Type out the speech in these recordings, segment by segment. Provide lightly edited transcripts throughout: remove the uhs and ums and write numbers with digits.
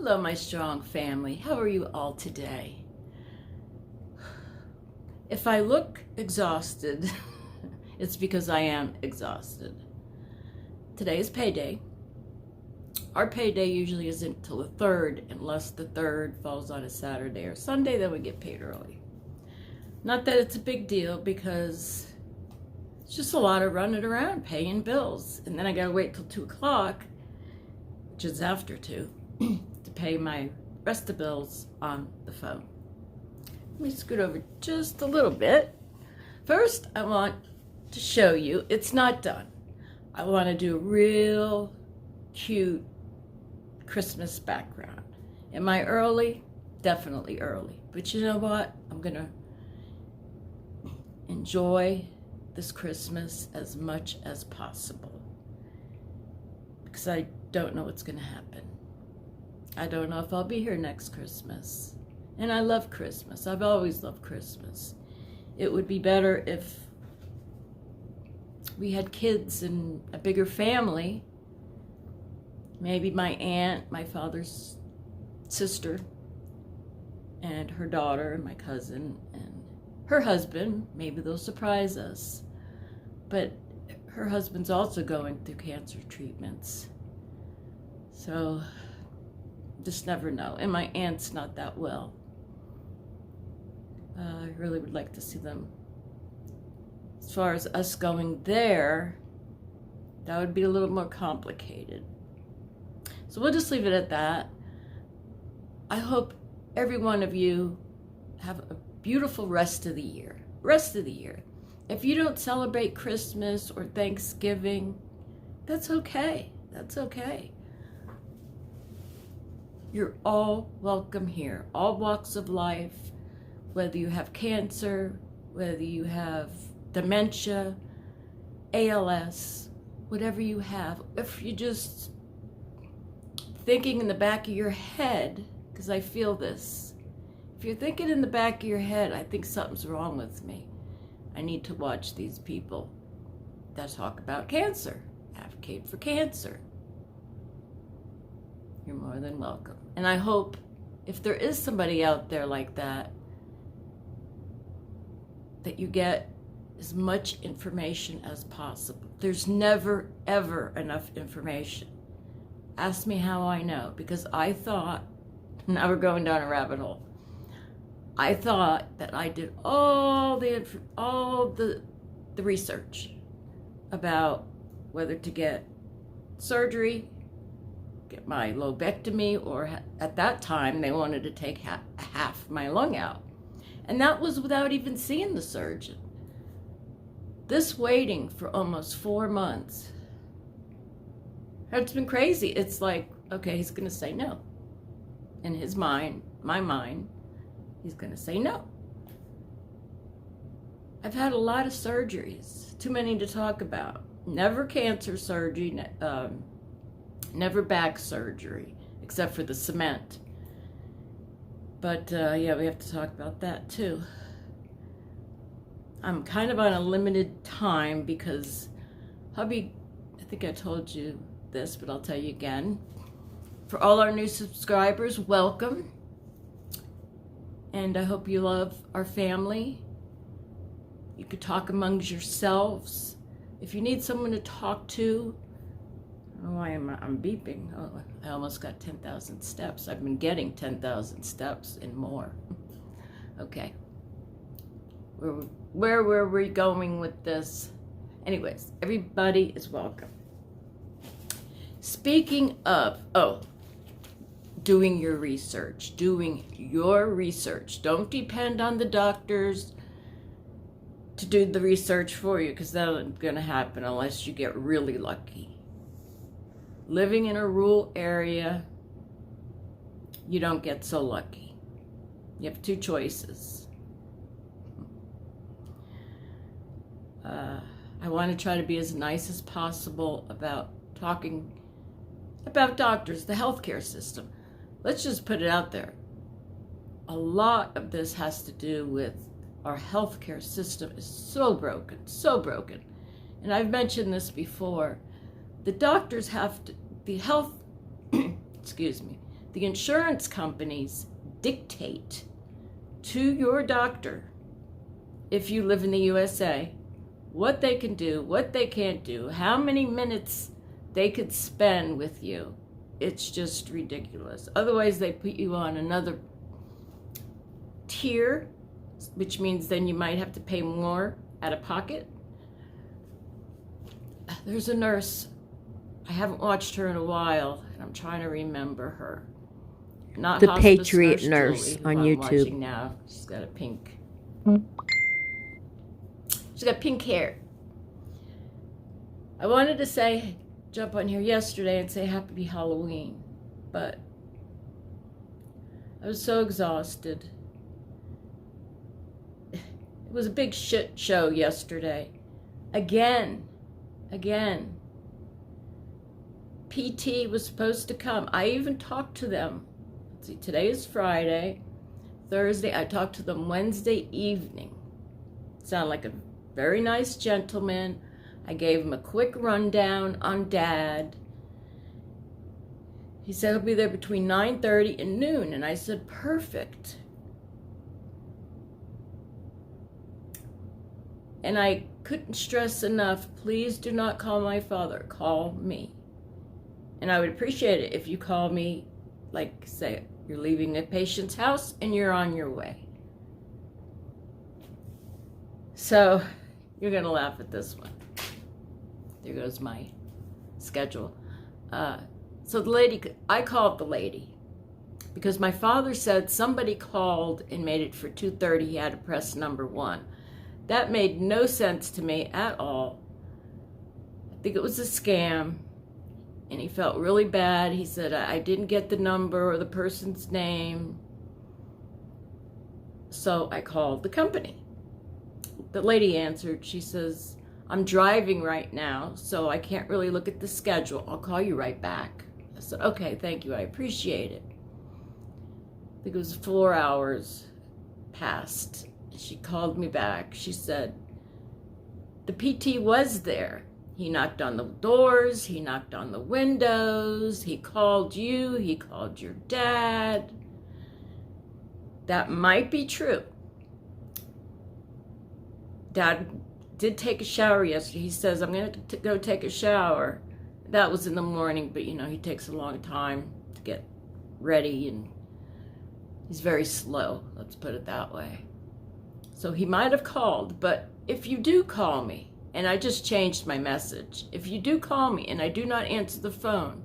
Hello, my strong family. How are you all today? If I look exhausted, it's because I am exhausted. Today is payday. Our payday usually isn't until the 3rd, unless the 3rd falls on a Saturday or Sunday, then we get paid early. Not that it's a big deal, because it's just a lot of running around paying bills. And then I gotta wait till 2 o'clock, which is after 2, to pay my rest of the bills on the phone. Let me scoot over just a little bit. First, I want to show you, it's not done. I want to do a real cute Christmas background. Am I early? Definitely early. But you know what? I'm going to enjoy this Christmas as much as possible, because I don't know what's going to happen. I don't know if I'll be here next Christmas. And I love Christmas. I've always loved Christmas. It would be better if we had kids and a bigger family. Maybe my aunt, my father's sister, and her daughter, and my cousin, and her husband. Maybe they'll surprise us. But her husband's also going through cancer treatments. So, just never know. And my aunt's not that well. I really would like to see them. As far as us going there, that would be a little more complicated. So we'll just leave it at that. I hope every one of you have a beautiful rest of the year. Rest of the year. If you don't celebrate Christmas or Thanksgiving, that's okay. That's okay. You're all welcome here. All walks of life. Whether you have cancer, whether you have dementia, ALS, whatever you have, if you're just thinking in the back of your head, because I feel this, if you're thinking in the back of your head, I think something's wrong with me. I need to watch these people that talk about cancer, advocate for cancer. You're more than welcome. And I hope if there is somebody out there like that, that you get as much information as possible. There's never, ever enough information. Ask me how I know, because I thought, now we're going down a rabbit hole, I thought that I did all the research about whether to get surgery, get my lobectomy, or at that time they wanted to take half my lung out. And that was without even seeing the surgeon. This waiting for almost 4 months, it's been crazy. It's like, okay, he's going to say no. In his mind, my mind, he's going to say no. I've had a lot of surgeries, too many to talk about. Never cancer surgery, never back surgery, except for the cement. But yeah, we have to talk about that too. I'm kind of on a limited time because hubby, I think I told you this, but I'll tell you again. For all our new subscribers, welcome. And I hope you love our family. You could talk amongst yourselves. If you need someone to talk to, oh, I'm beeping. Oh, I almost got 10,000 steps. I've been getting 10,000 steps and more. Okay. Where were we going with this? Anyways, everybody is welcome. Speaking of, doing your research. Don't depend on the doctors to do the research for you, because that isn't going to happen unless you get really lucky. Living in a rural area, you don't get so lucky. You have 2 choices. I want to try to be as nice as possible about talking about doctors, the healthcare system. Let's just put it out there. A lot of this has to do with our healthcare system is so broken, so broken. And I've mentioned this before. The doctors have to, the health, excuse me, The insurance companies dictate to your doctor, if you live in the USA, what they can do, what they can't do, how many minutes they could spend with you. It's just ridiculous. Otherwise, they put you on another tier, which means then you might have to pay more out of pocket. There's a nurse. I haven't watched her in a while, and I'm trying to remember her. Not the Patriot Nurse Julie, on I'm YouTube. Watching now. She's got a pink. She's got pink hair. I wanted to say, jump on here yesterday and say Happy Halloween, but I was so exhausted. It was a big shit show yesterday. Again. PT was supposed to come. I even talked to them. Let's see, today is Friday. Thursday, I talked to them Wednesday evening. Sound like a very nice gentleman. I gave him a quick rundown on Dad. He said he'll be there between 9:30 and noon, and I said, perfect. And I couldn't stress enough, please do not call my father, call me. And I would appreciate it if you call me, like, say, you're leaving a patient's house and you're on your way. So, you're going to laugh at this one. There goes my schedule. So the lady, I called the lady because my father said somebody called and made it for 2:30. He had to press number 1. That made no sense to me at all. I think it was a scam. And he felt really bad. He said, I didn't get the number or the person's name. So I called the company. The lady answered. She says, I'm driving right now, so I can't really look at the schedule. I'll call you right back. I said, okay, thank you. I appreciate it. I think it was 4 hours passed. She called me back. She said, the PT was there. He knocked on the doors, he knocked on the windows, he called you, he called your dad. That might be true. Dad did take a shower yesterday. He says, I'm going to go take a shower. That was in the morning, but you know, he takes a long time to get ready and he's very slow, let's put it that way. So he might have called, but if you do call me, and I just changed my message. If you do call me and I do not answer the phone,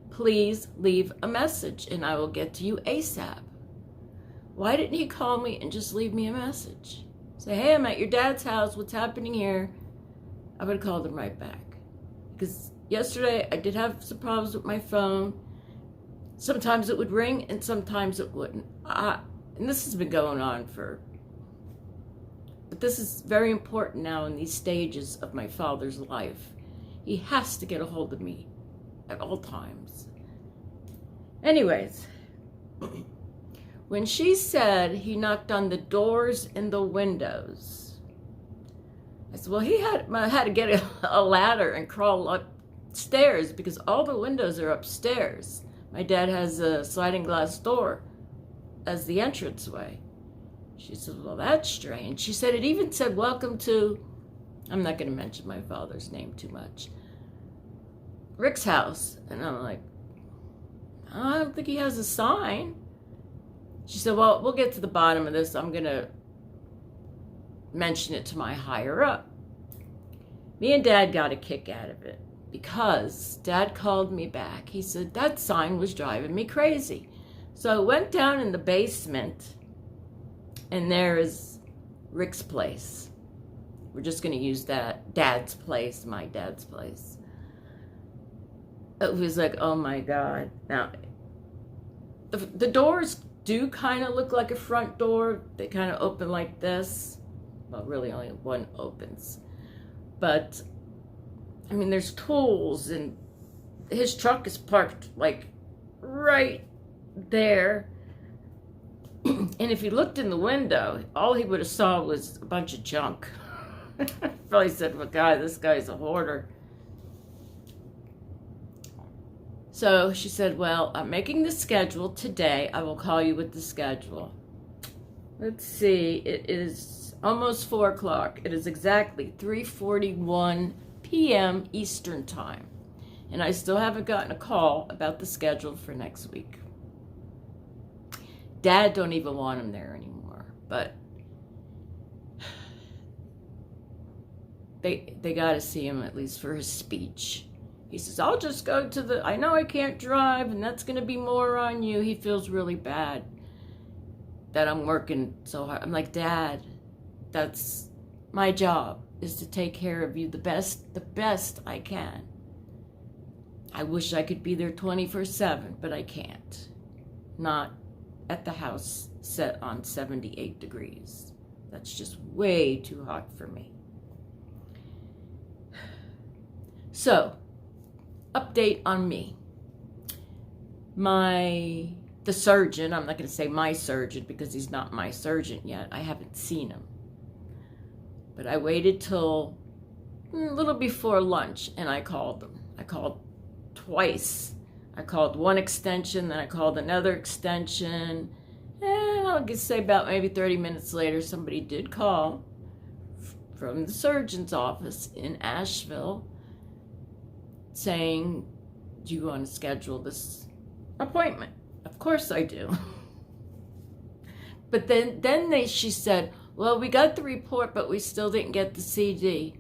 please leave a message and I will get to you ASAP. Why didn't he call me and just leave me a message? Say, hey, I'm at your dad's house. What's happening here? I would have called him right back. Because yesterday I did have some problems with my phone. Sometimes it would ring and sometimes it wouldn't. And this has been going on but this is very important now in these stages of my father's life. He has to get a hold of me at all times. Anyways, when she said he knocked on the doors and the windows, I said, well, he had to get a ladder and crawl upstairs because all the windows are upstairs. My dad has a sliding glass door as the entranceway. She said, well, that's strange. She said, it even said, welcome to, I'm not going to mention my father's name too much, Rick's house. And I'm like, I don't think he has a sign. She said, well, we'll get to the bottom of this. I'm going to mention it to my higher up. Me and Dad got a kick out of it because Dad called me back. He said, that sign was driving me crazy. So I went down in the basement. And there is Rick's place. We're just going to use that. Dad's place, my dad's place. It was like, oh my God. Now, the doors do kind of look like a front door. They kind of open like this. Well, really only one opens. But, I mean, there's tools and his truck is parked like right there. And if he looked in the window, all he would have saw was a bunch of junk. Probably said, well, God, this guy's a hoarder. So she said, well, I'm making the schedule today. I will call you with the schedule. Let's see. It is almost 4 o'clock. It is exactly 3:41 p.m. Eastern Time. And I still haven't gotten a call about the schedule for next week. Dad don't even want him there anymore. But they got to see him at least for his speech. He says, I'll just go to the, I know I can't drive, and that's going to be more on you. He feels really bad that I'm working so hard. I'm like, Dad, that's my job, is to take care of you the best I can. I wish I could be there 24/7, but I can't. Not at the house set on 78 degrees. That's just way too hot for me. So, update on me. The surgeon, I'm not going to say my surgeon because he's not my surgeon yet. I haven't seen him. But I waited till a little before lunch and I called him. I called twice. I called one extension, then I called another extension. And I'll just say about maybe 30 minutes later, somebody did call from the surgeon's office in Asheville saying, do you want to schedule this appointment? Of course I do. But then she said, well, we got the report, but we still didn't get the CD.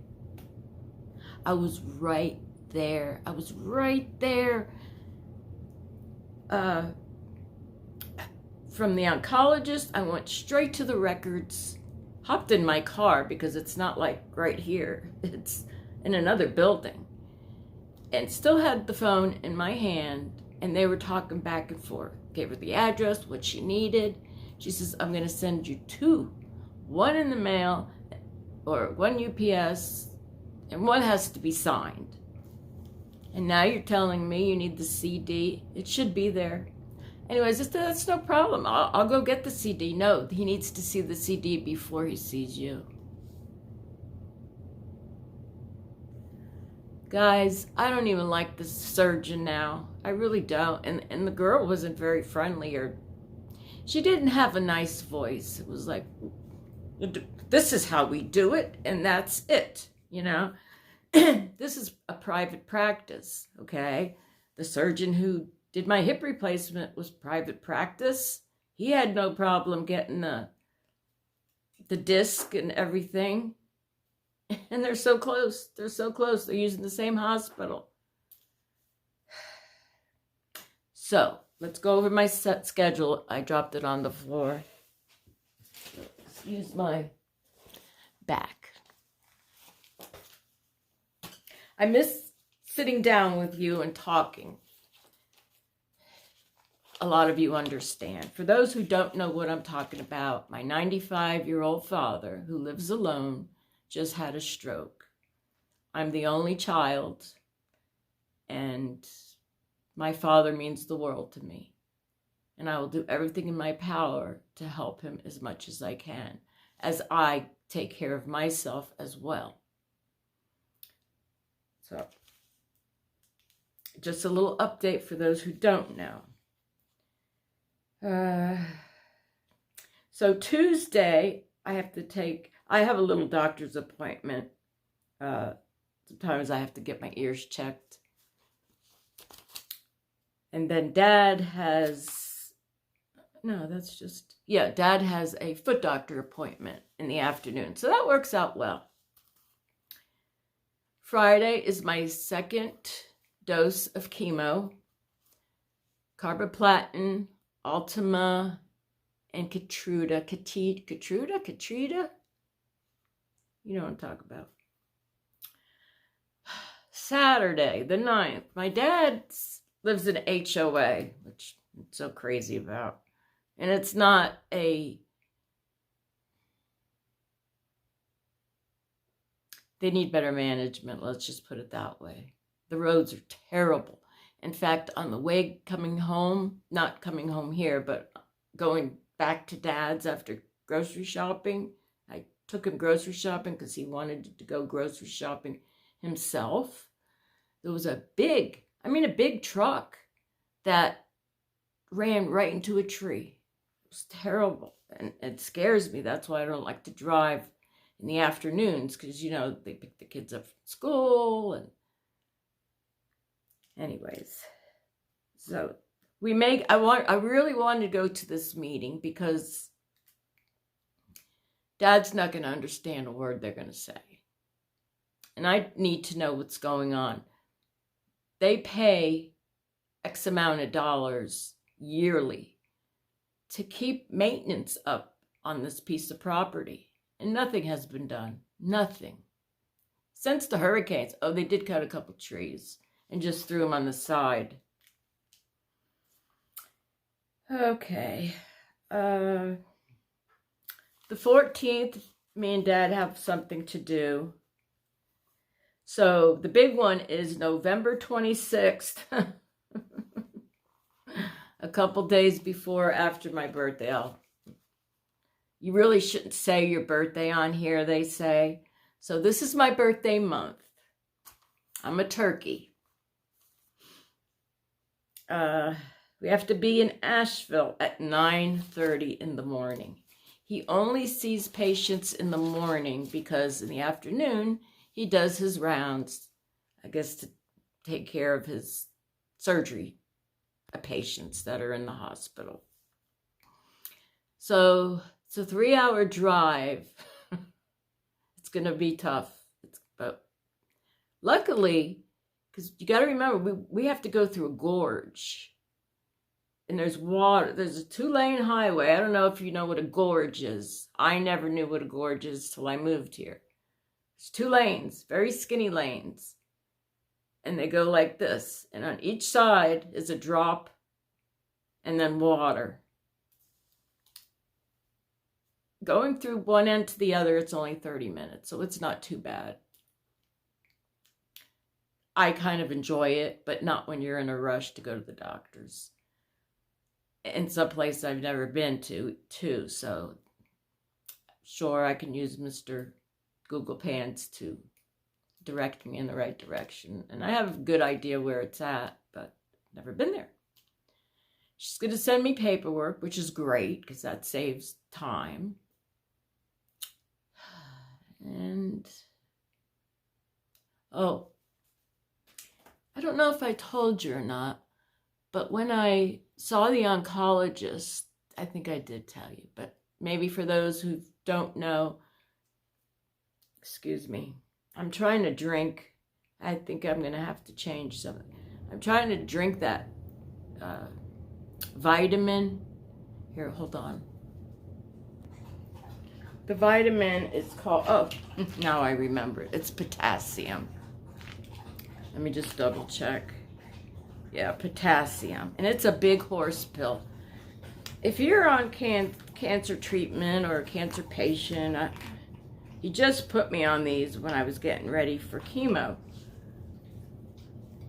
I was right there. From the oncologist, I went straight to the records, hopped in my car because it's not like right here. It's in another building. And still had the phone in my hand, and they were talking back and forth. Gave her the address, what she needed. She says, I'm going to send you 2. One in the mail, or 1 UPS, and 1 has to be signed. And now you're telling me you need the CD. It should be there. Anyways, that's no problem. I'll go get the CD. No, he needs to see the CD before he sees you. Guys, I don't even like the surgeon now. I really don't. And the girl wasn't very friendly, or she didn't have a nice voice. It was like, this is how we do it, and that's it, you know? This is a private practice, okay? The surgeon who did my hip replacement was private practice. He had no problem getting the disc and everything. And they're so close. They're so close. They're using the same hospital. So, let's go over my set schedule. I dropped it on the floor. Excuse my back. I miss sitting down with you and talking. A lot of you understand. For those who don't know what I'm talking about, my 95-year-old father, who lives alone, just had a stroke. I'm the only child, and my father means the world to me. And I will do everything in my power to help him as much as I can, as I take care of myself as well. So, just a little update for those who don't know. So Tuesday, I have a little doctor's appointment. Sometimes I have to get my ears checked. And then Dad has a foot doctor appointment in the afternoon. So that works out well. Friday is my 2nd dose of chemo. Carboplatin, Ultima, and Keytruda. Keytruda? You know what I'm talking about. Saturday, the 9th. My dad lives in HOA, which I'm so crazy about. And it's not they need better management, let's just put it that way. The roads are terrible. In fact, on the way coming home, not coming home here, but going back to Dad's after grocery shopping, I took him grocery shopping because he wanted to go grocery shopping himself. There was a big I mean, a big truck that ran right into a tree. It was terrible, and it scares me. That's why I don't like to drive in the afternoons, because, you know, they pick the kids up from school. And anyways, so I really wanted to go to this meeting because Dad's not going to understand a word they're going to say. And I need to know what's going on. They pay X amount of dollars yearly to keep maintenance up on this piece of property. And nothing has been done. Nothing. Since the hurricanes. Oh, they did cut a couple trees and just threw them on the side. Okay. The 14th, me and Dad have something to do. So the big one is November 26th. A couple days before, after my birthday. You really shouldn't say your birthday on here, they say. So this is my birthday month. I'm a turkey. We have to be in Asheville at 9:30 in the morning. He only sees patients in the morning because in the afternoon, he does his rounds, I guess, to take care of his surgery patients that are in the hospital. So it's a 3-hour drive. It's going to be tough. But luckily, because you got to remember, we have to go through a gorge. And there's water. There's a 2-lane highway. I don't know if you know what a gorge is. I never knew what a gorge is till I moved here. It's 2 lanes, very skinny lanes. And they go like this. And on each side is a drop and then water. Going through one end to the other, it's only 30 minutes, so it's not too bad. I kind of enjoy it, but not when you're in a rush to go to the doctor's. In some place I've never been to, too, so sure, I can use Mr. Google Pants to direct me in the right direction. And I have a good idea where it's at, but never been there. She's going to send me paperwork, which is great because that saves time. And, oh, I don't know if I told you or not, but when I saw the oncologist, I think I did tell you, but maybe for those who don't know, excuse me, I'm trying to drink. I think I'm going to have to change something. I'm trying to drink that vitamin. Here, hold on. The vitamin is called, oh, now I remember it. It's potassium. Let me just double check. Yeah, potassium. And it's a big horse pill. If you're on cancer treatment or a cancer patient, he just put me on these when I was getting ready for chemo.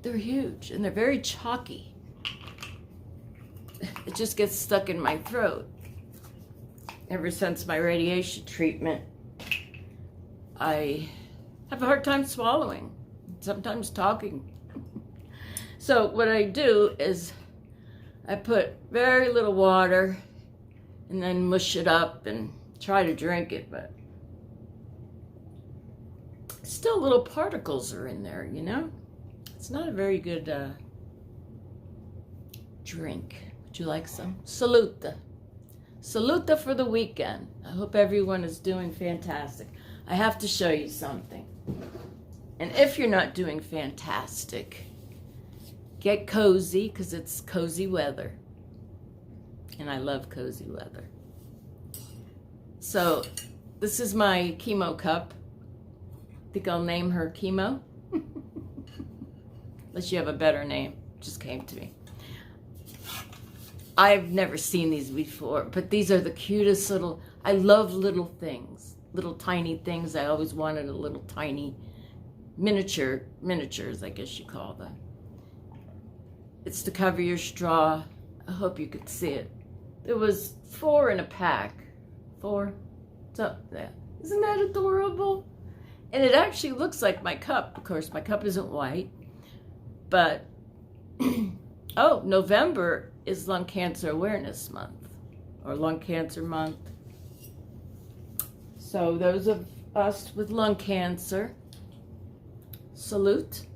They're huge and they're very chalky. It just gets stuck in my throat. Ever since my radiation treatment, I have a hard time swallowing, sometimes talking. So what I do is I put very little water and then mush it up and try to drink it, but still little particles are in there, you know? It's not a very good drink. Would you like some? Saluta. Saluta for the weekend. I hope everyone is doing fantastic. I have to show you something. And if you're not doing fantastic, get cozy, because it's cozy weather. And I love cozy weather. So, this is my chemo cup. I think I'll name her Chemo. Unless you have a better name. Just came to me. I've never seen these before, but these are the cutest little, I love little things, little tiny things. I always wanted a little tiny miniatures, I guess you call them. It's to cover your straw. I hope you could see it. There was 4 in a pack. 4? So, yeah. Isn't that adorable? And it actually looks like my cup. Of course, my cup isn't white, but Oh, November is Lung Cancer Awareness Month, or Lung Cancer Month. So those of us with lung cancer, salute.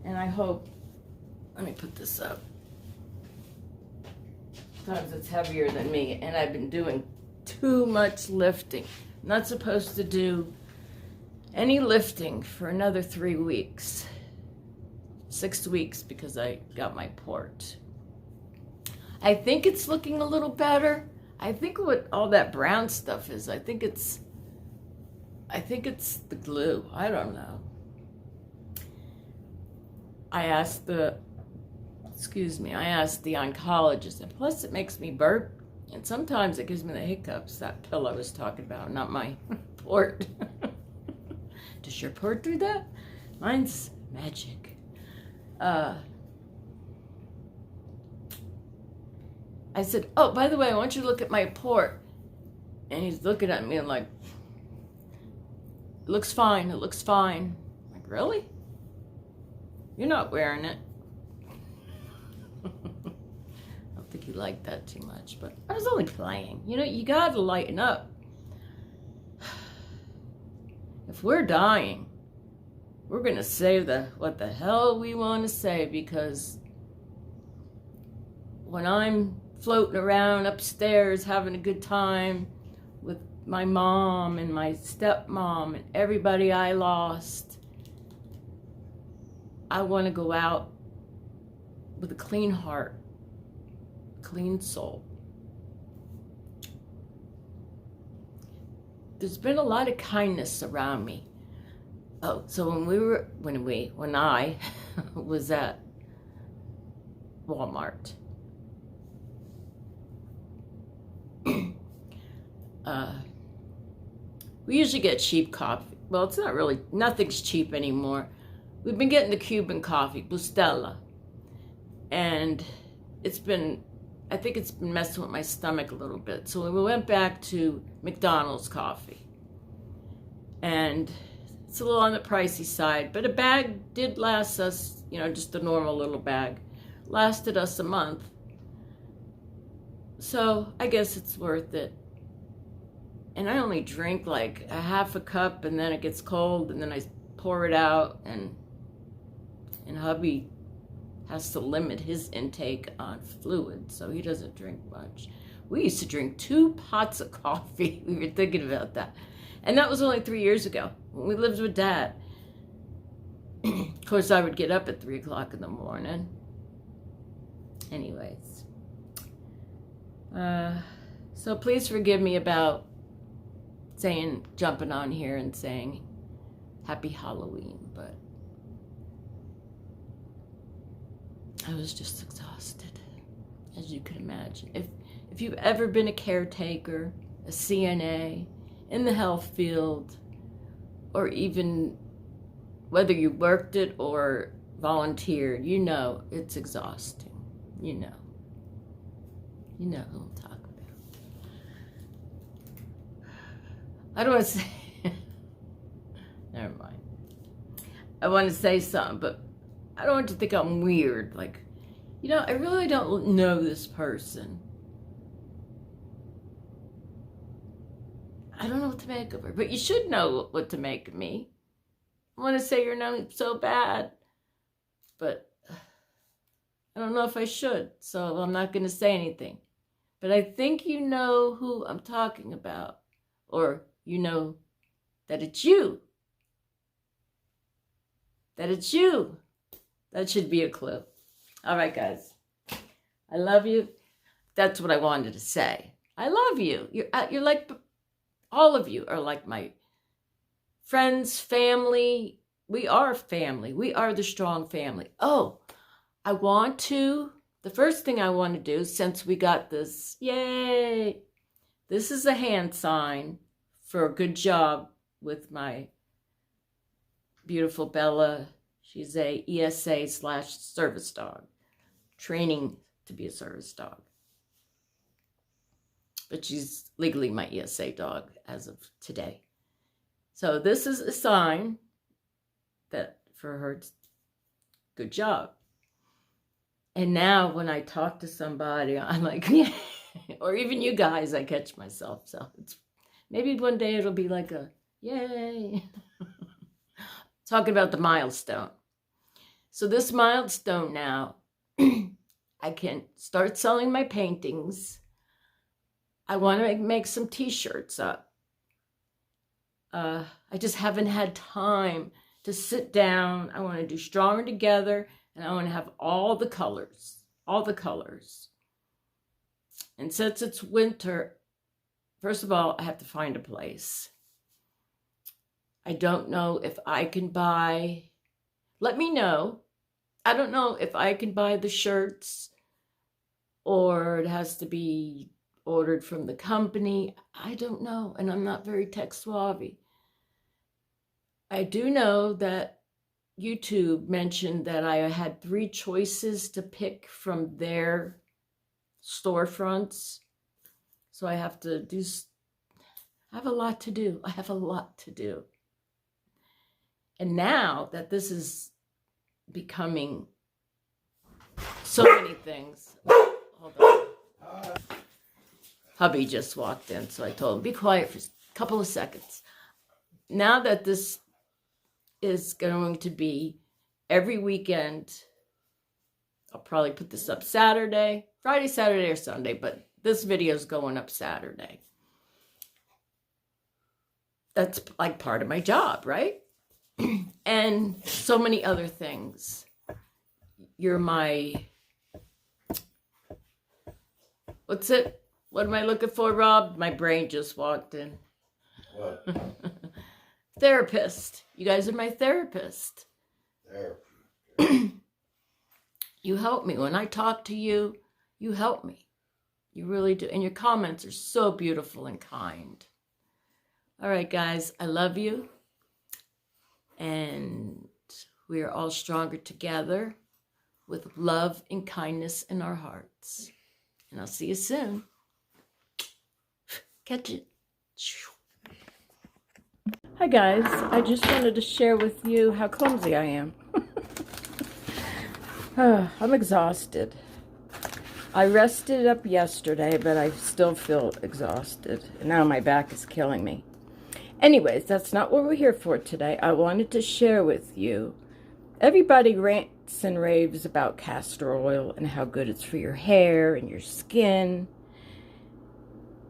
And I hope, let me put this up. Sometimes it's heavier than me, and I've been doing too much lifting. I'm not supposed to do any lifting for another 3 weeks. 6 weeks because I got my port. I think it's looking a little better. I think what all that brown stuff is, I think it's the glue. I don't know. I asked the oncologist, and plus it makes me burp, and sometimes it gives me the hiccups, that pill I was talking about, not my port. Does your port do that? Mine's magic. I said, oh, by the way, I want you to look at my port. And he's looking at me and like, it looks fine, it looks fine. I'm like, really? You're not wearing it. I don't think he liked that too much, but I was only playing. You know, you gotta lighten up. If we're dying, we're gonna say what the hell we want to say, because when I'm floating around upstairs having a good time with my mom and my stepmom and everybody I lost, I want to go out with a clean heart, clean soul. There's been a lot of kindness around me. Oh, so when I was at Walmart, we usually get cheap coffee. Well, it's not really, nothing's cheap anymore. We've been getting the Cuban coffee, Bustela. And I think it's been messing with my stomach a little bit. So we went back to McDonald's coffee. And it's a little on the pricey side, but a bag did last us, just a normal little bag. Lasted us a month. So I guess it's worth it. And I only drink like a half a cup, and then it gets cold, and then I pour it out, and hubby has to limit his intake on fluid, so he doesn't drink much. We used to drink 2 pots of coffee. We were thinking about that. And that was only 3 years ago when we lived with Dad. Of course, I would get up at 3 o'clock in the morning. Anyways. So please forgive me about jumping on here and saying Happy Halloween, but I was just exhausted, as you can imagine. If you've ever been a caretaker, a CNA, in the health field, or even whether you worked it or volunteered, you know it's exhausting. You know who I'm talking about. I don't want to say, never mind. I want to say something, but I don't want you to think I'm weird. Like, I really don't know this person. I don't know what to make of her, but you should know what to make of me. I want to say your name so bad, but I don't know if I should, so I'm not going to say anything. But I think you know who I'm talking about, or you know that it's you. That it's you. That should be a clue. All right, guys. I love you. That's what I wanted to say. I love you. You're like, all of you are like my friends, family. We are family. We are the strong family. Oh, the first thing I want to do, since we got this, yay, this is a hand sign for a good job with my beautiful Bella. She's a ESA/service dog, training to be a service dog. But she's legally my ESA dog as of today. So this is a sign that for her, good job. And now when I talk to somebody, I'm like, yeah. Or even you guys, I catch myself. So it's maybe one day it'll be like a yay. Talking about the milestone. So this milestone now, I can start selling my paintings. I want to make some t-shirts up. I just haven't had time to sit down. I want to do Stronger Together, and I want to have all the colors. And since it's winter, first of all, I have to find a place. I don't know if I can buy, let me know. I don't know if I can buy the shirts or it has to be ordered from the company. I don't know, and I'm not very tech savvy. I do know that YouTube mentioned that I had 3 choices to pick from their storefronts. So I have to do, I have a lot to do. And now that this is becoming so many things. Hold on. Hubby just walked in, so I told him, be quiet for a couple of seconds. Now that this is going to be every weekend, I'll probably put this up Saturday, Friday, Saturday, or Sunday, but this video is going up Saturday. That's like part of my job, right? And so many other things. You're my, what's it? What am I looking for, Rob? My brain just walked in. What? Therapist. You guys are my therapist. Therapy. You help me. When I talk to you, you help me. You really do. And your comments are so beautiful and kind. All right, guys, I love you. And we are all stronger together with love and kindness in our hearts. And I'll see you soon. Catch it. Hi, guys. I just wanted to share with you how clumsy I am. I'm exhausted. I rested up yesterday, but I still feel exhausted. And now my back is killing me. Anyways, that's not what we're here for today. I wanted to share with you. Everybody rants and raves about castor oil and how good it's for your hair and your skin.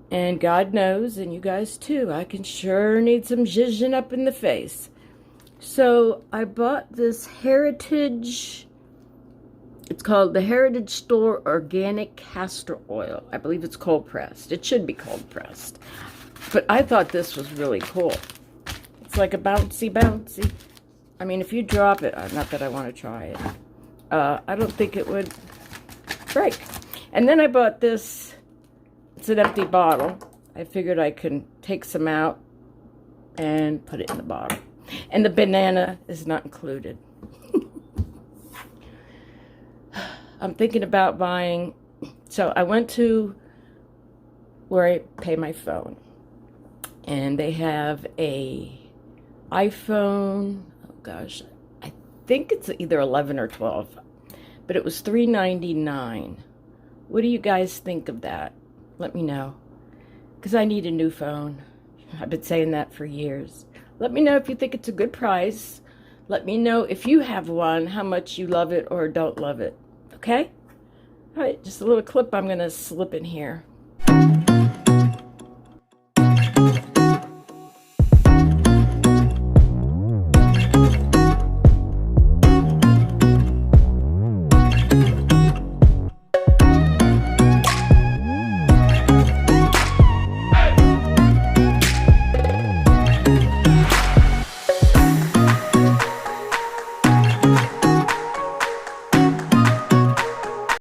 And God knows, and you guys too, I can sure need some zhuzhing up in the face. So I bought this Heritage, it's called the Heritage Store Organic Castor Oil. I believe it's cold pressed. It should be cold pressed. But I thought this was really cool. It's like a bouncy. I mean, if you drop it, not that I want to try it. I don't think it would break. And then I bought this. It's an empty bottle. I figured I can take some out and put it in the bottle. And the banana is not included. I'm thinking about buying. So I went to where I pay my phone. And they have a iPhone, oh gosh, I think it's either 11 or 12, but it was $3.99. What do you guys think of that? Let me know, because I need a new phone. I've been saying that for years. Let me know if you think it's a good price. Let me know if you have one, how much you love it or don't love it, okay? All right, just a little clip I'm going to slip in here.